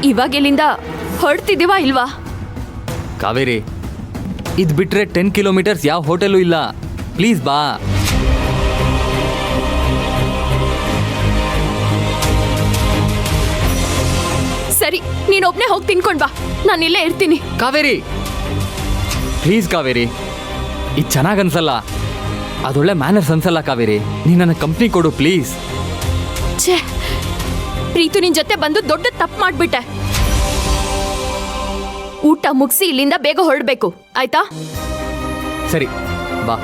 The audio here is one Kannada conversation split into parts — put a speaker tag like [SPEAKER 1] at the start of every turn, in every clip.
[SPEAKER 1] ಇವಾಗ ಇಲ್ಲಿಂದ ಹೊರಡ್ತಿದ್ದೀವಾ ಇಲ್ವಾ?
[SPEAKER 2] ಕಾವೇರಿ, ಇದು ಬಿಟ್ರೆ 10 ಕಿಲೋಮೀಟರ್ಸ್ ಯಾವ ಹೋಟೆಲು ಇಲ್ಲ. ಪ್ಲೀಸ್ ಬಾ.
[SPEAKER 1] ಸರಿ, ನೀನೊಬ್ನೇ ಹೋಗಿ ತಿನ್ಕೊಂಡ್ ಬಾ, ನಾನು ಇಲ್ಲೇ ಇರ್ತೀನಿ.
[SPEAKER 2] ಕಾವೇರಿ ಪ್ಲೀಸ್ ಕಾವೇರಿ, ಇದು ಚೆನ್ನಾಗನ್ಸಲ್ಲ. ಅದೊಳ್ಳೆ ಮ್ಯಾನರ್ಸ್ ಅನ್ಸಲ್ಲ ಕಾವೇರಿ. ನೀನು ನನ್ನ ಕಂಪ್ನಿ ಕೊಡು ಪ್ಲೀಸ್.
[SPEAKER 1] ಛೇ, ಪ್ರೀತು ನಿನ್ ಜೊತೆ ಬಂದು ದೊಡ್ಡ ತಪ್ಪು ಮಾಡ್ಬಿಟ್ಟೆ. ಊಟ ಮುಗಿಸಿ ಇಲ್ಲಿಂದ ಬೇಗ ಹೊರಡ್ಬೇಕು, ಆಯ್ತಾ?
[SPEAKER 2] ಸರಿ ಬಾ.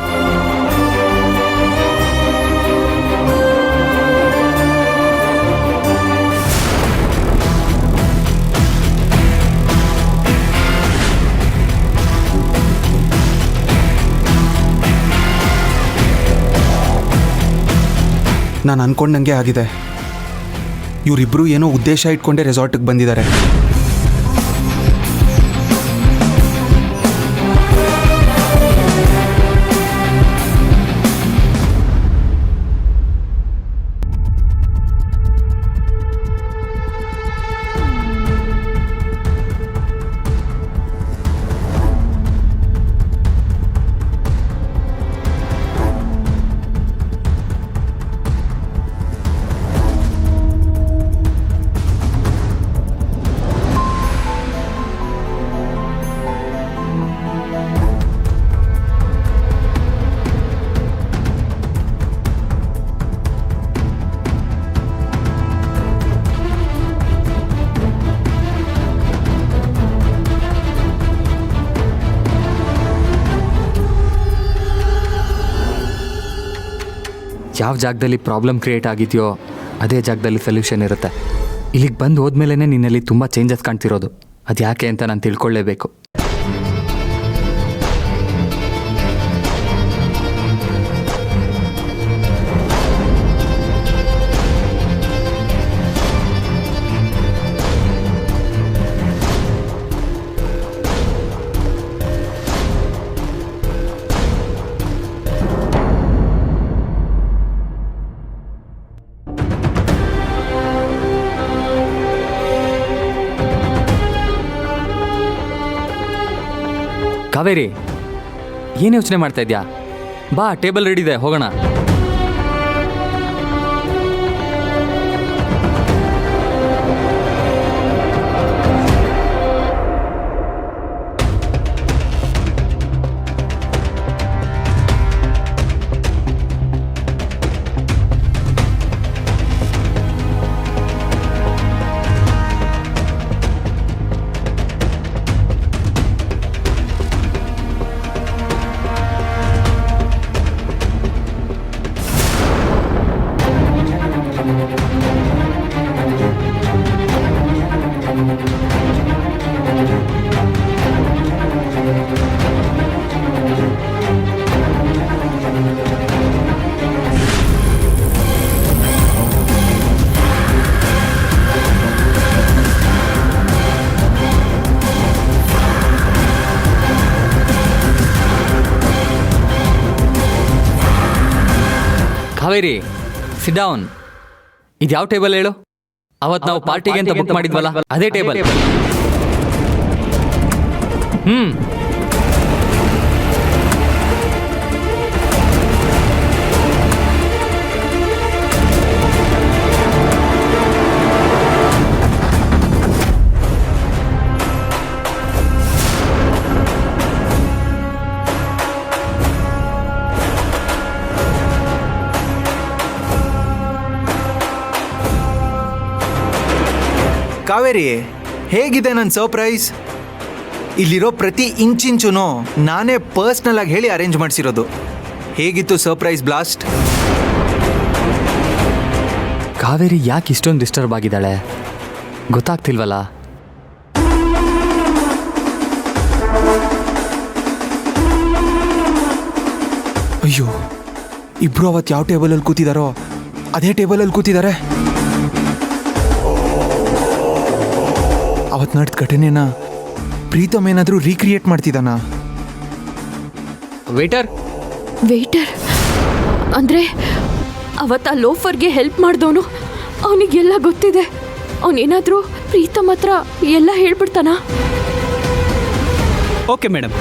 [SPEAKER 3] ನಾನು ಅನ್ಕೊಂಡಂಗೆ ಆಗಿದೆ. ಇವರಿಬ್ಬರು ಏನೋ ಉದ್ದೇಶ ಇಟ್ಕೊಂಡೆ ರೆಸಾರ್ಟಿಗೆ ಬಂದಿದ್ದಾರೆ.
[SPEAKER 2] ಯಾವ ಜಾಗದಲ್ಲಿ ಪ್ರಾಬ್ಲಮ್ ಕ್ರಿಯೇಟ್ ಆಗಿದೆಯೋ ಅದೇ ಜಾಗದಲ್ಲಿ ಸೊಲ್ಯೂಷನ್ ಇರುತ್ತೆ. ಇಲ್ಲಿಗೆ ಬಂದು ಹೋದ್ಮೇಲೆ ನಿನ್ನಲ್ಲಿ ತುಂಬ ಚೇಂಜಸ್ ಕಾಣ್ತಿರೋದು. ಅದು ಯಾಕೆ ಅಂತ ನಾನು ತಿಳ್ಕೊಳ್ಳೇಬೇಕು. ಕಾವೇರಿ, ಏನು ಯೋಚನೆ ಮಾಡ್ತಾ ಇದ್ಯಾ? ಬಾ, ಟೇಬಲ್ ರೆಡಿ ಇದೆ, ಹೋಗೋಣ. Kaveri, sit down. ಇದು ಯಾವ ಟೇಬಲ್ ಹೇಳು? ಅವತ್ತು ನಾವು ಪಾರ್ಟಿಗೆ ಅಂತ ಬುಕ್ ಮಾಡಿದ್ವಲ್ಲ, ಅದೇ ಟೇಬಲ್.
[SPEAKER 3] ಕಾವೇರಿ, ಹೇಗಿದೆ ನನ್ನ ಸರ್ಪ್ರೈಸ್? ಇಲ್ಲಿರೋ ಪ್ರತಿ ಇಂಚಿಂಚು ನಾನೇ ಪರ್ಸ್ನಲ್ ಆಗಿ ಹೇಳಿ ಅರೇಂಜ್ ಮಾಡಿಸಿರೋದು. ಹೇಗಿತ್ತು ಸರ್ಪ್ರೈಸ್ ಬ್ಲಾಸ್ಟ್?
[SPEAKER 2] ಕಾವೇರಿ ಯಾಕೆ ಇಷ್ಟೊಂದು ಡಿಸ್ಟರ್ಬ್ ಆಗಿದ್ದಾಳೆ ಗೊತ್ತಾಗ್ತಿಲ್ವಲ್ಲ.
[SPEAKER 3] ಅಯ್ಯೋ, ಇಬ್ರು ಅವತ್ತು ಯಾವ ಟೇಬಲಲ್ಲಿ ಕೂತಿದಾರೋ ಅದೇ ಟೇಬಲಲ್ಲಿ ಕೂತಿದ್ದಾರೆ. ಅವತ್ತು ನಡೆದ ಘಟನೆನ ಪ್ರೀತಮ್ ಏನಾದರೂ ರೀಕ್ರಿಯೇಟ್ ಮಾಡ್ತಿದ್ದಾನ?
[SPEAKER 2] ವೇಟರ್
[SPEAKER 1] ಅಂದ್ರೆ ಅವತ್ತ ಲೋಫರ್ಗೆ ಹೆಲ್ಪ್ ಮಾಡಿದವನು, ಅವನಿಗೆಲ್ಲ ಗೊತ್ತಿದೆ. ಅವನೇನಾದರೂ ಪ್ರೀತಮ್ ಹತ್ರ ಎಲ್ಲ ಹೇಳ್ಬಿಡ್ತಾನಾ?
[SPEAKER 4] Okay madam.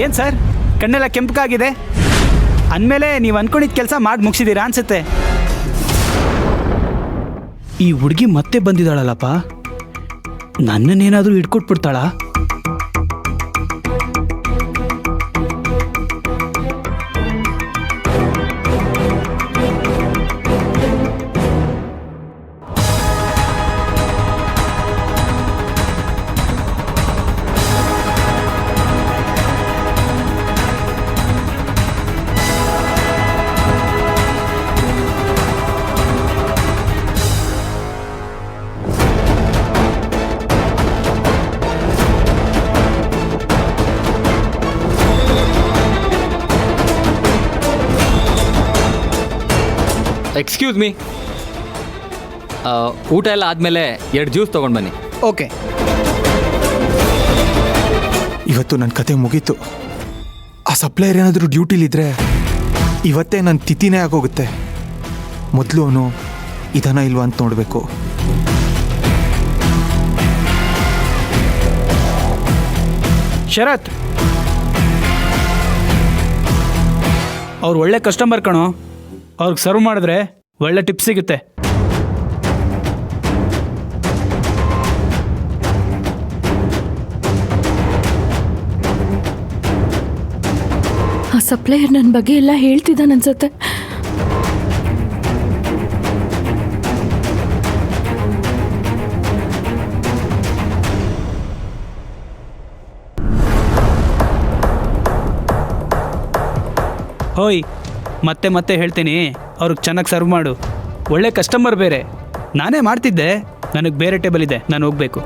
[SPEAKER 4] ಏನು ಸರ್, ಕಣ್ಣೆಲ್ಲ ಕೆಂಪಗಾಗಿದೆ ಅಂದಮೇಲೆ ನೀವು ಅಂದ್ಕೊಂಡಿದ್ದ ಕೆಲಸ ಮಾಡಿ ಮುಗಿಸಿದ್ದೀರಾ ಅನ್ಸುತ್ತೆ. ಈ ಹುಡುಗಿ ಮತ್ತೆ ಬಂದಿದ್ದಾಳಲ್ಲಪ್ಪ, ನನ್ನನ್ನೇನಾದರೂ ಹಿಡ್ಕೊಟ್ಬಿಡ್ತಾಳಾ?
[SPEAKER 2] ಎಕ್ಸ್ಕ್ಯೂಸ್ ಮೀ, ಊಟ ಎಲ್ಲ ಆದಮೇಲೆ 2 ಜ್ಯೂಸ್ ತೊಗೊಂಡು ಬನ್ನಿ.
[SPEAKER 4] ಓಕೆ.
[SPEAKER 3] ಇವತ್ತು ನನ್ನ ಕತೆ ಮುಗೀತು. ಆ ಸಪ್ಲೈಯರ್ ಏನಾದರೂ ಡ್ಯೂಟಿಲಿದ್ರೆ ಇವತ್ತೇ ನನ್ನ ತಿಥಿನೇ ಆಗೋಗುತ್ತೆ. ಮೊದಲು ಅವನು ಇದನ್ನ ಇಲ್ವಾ ಅಂತ ನೋಡಬೇಕು.
[SPEAKER 4] ಶರತ್, ಅವ್ರು ಒಳ್ಳೆ ಕಸ್ಟಮರ್ ಕಣೋ, ಅವ್ರಿಗೆ ಸರ್ವ್ ಮಾಡಿದ್ರೆ ಒಳ್ಳೆ ಟಿಪ್ ಸಿಗುತ್ತೆ.
[SPEAKER 1] ಆ ಸಪ್ಲೈಯರ್ ನನ್ನ ಬಗ್ಗೆ ಎಲ್ಲ ಹೇಳ್ತಿದ್ದಾನೆ ಅನ್ಸತ್ತೆ.
[SPEAKER 4] ಹೋಯ್, ಮತ್ತೆ ಮತ್ತೆ ಹೇಳ್ತೀನಿ, ಅವ್ರಿಗೆ ಚೆನ್ನಾಗಿ ಸರ್ವ್ ಮಾಡು. ಒಳ್ಳೆ ಕಸ್ಟಮರ್ ಬೇರೆ. ನಾನೇ ಮಾಡ್ತಿದ್ದೆ, ನನಗೆ ಬೇರೆ ಟೇಬಲ್ ಇದೆ, ನಾನು ಹೋಗಬೇಕು.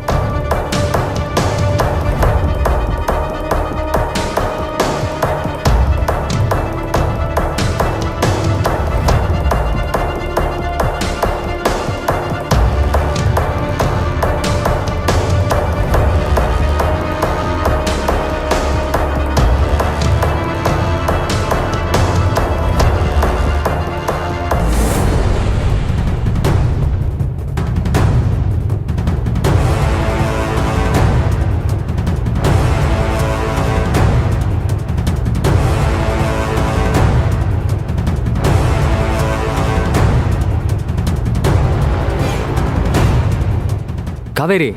[SPEAKER 2] ಕಾವೇರಿ,